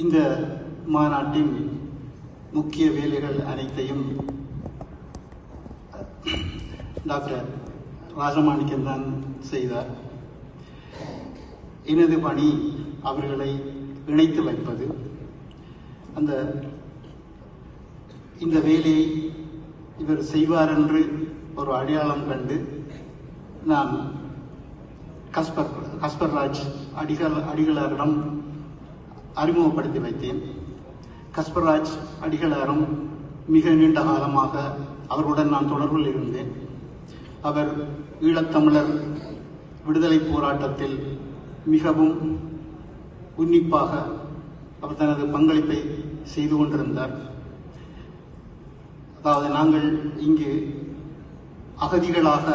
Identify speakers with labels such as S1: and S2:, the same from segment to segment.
S1: இந்த மாநாட்டின் முக்கிய வேலைகள் அனைத்தையும் டாக்டர் ராஜமாணிக்கம் தான் செய்தார். எனது பணி அவர்களை இணைத்து வைப்பது. இந்த வேலையை இவர் செய்வார் என்று ஒரு அடையாளம் கண்டு நான் கஸ்பர்ராஜ் அடிகளாரிடம் அறிமுகப்படுத்தி வைத்தேன். கஸ்பர்ராஜ் அடிகளாரும் மிக நீண்ட காலமாக அவர்களுடன் நான் தொடர்பில் இருந்தேன். அவர் ஈழத்தமிழர் விடுதலை போராட்டத்தில் மிகவும் உன்னிப்பாக அவர் தனது பங்களிப்பை செய்து கொண்டிருந்தார். அதாவது நாங்கள் இங்கு அகதிகளாக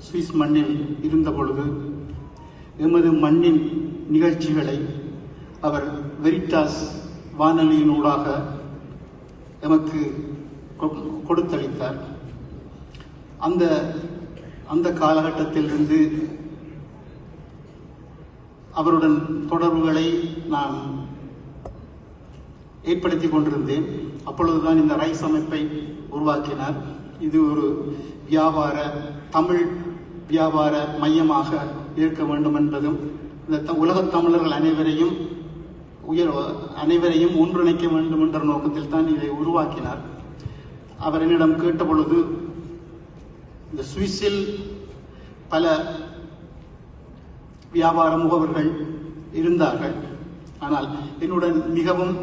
S1: சுவிஸ் மண்ணில் இருந்த பொழுது எமது மண்ணின் நிகழ்ச்சிகளை அவர் வெரிட்டாஸ் வானொலியினூடாக எமக்கு கொடுத்தளித்தார். அந்த காலகட்டத்திலிருந்து அவருடன் தொடர்புகளை நான் ஏற்படுத்தி கொண்டிருந்தேன். அப்பொழுதுதான் இந்த ரைஸ் அமைப்பை உருவாக்கினார். இது ஒரு தமிழ் வியாபார மையமாக இருக்க வேண்டும் என்பதும் இந்த உலகத் தமிழர்கள் அனைவரையும் ஒன்றிணைக்க வேண்டும் என்ற நோக்கத்தில் தான் இதை உருவாக்கினார். அவர் என்னிடம் கேட்ட பொழுது, இந்த சுவிஸில் பல வியாபார முகவர்கள் இருந்தார்கள். ஆனால் என்னுடன் மிகவும்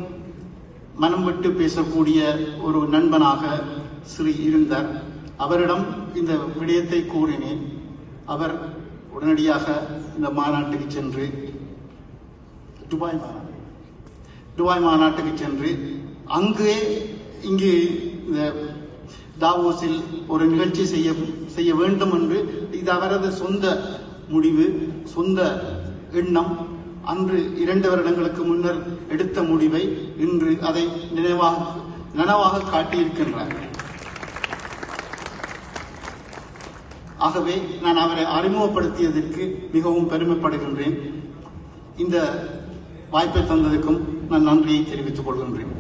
S1: மனம் விட்டு பேசக்கூடிய ஒரு நண்பனாக ஸ்ரீ இருந்தார். அவரிடம் இந்த விடயத்தை கூறினேன். அவர் உடனடியாக இந்த மாநாட்டுக்கு சென்று துபாய் மாநாட்டுக்கு சென்று இங்கு இந்த தாவோஸில் ஒரு நிகழ்ச்சி செய்ய வேண்டும் என்று இது அவரது சொந்த முடிவு, சொந்த எண்ணம். அன்று 2 வருடங்களுக்கு முன்னர் எடுத்த முடிவை இன்று அதை நனவாக காட்டியிருக்கின்றார். ஆகவே நான் அவரை அறிமுகப்படுத்தியதற்கு மிகவும் பெருமைப்படுகின்றேன். இந்த வாய்ப்பை தந்ததற்கும் நான் நன்றியை தெரிவித்துக் கொள்கின்றேன்.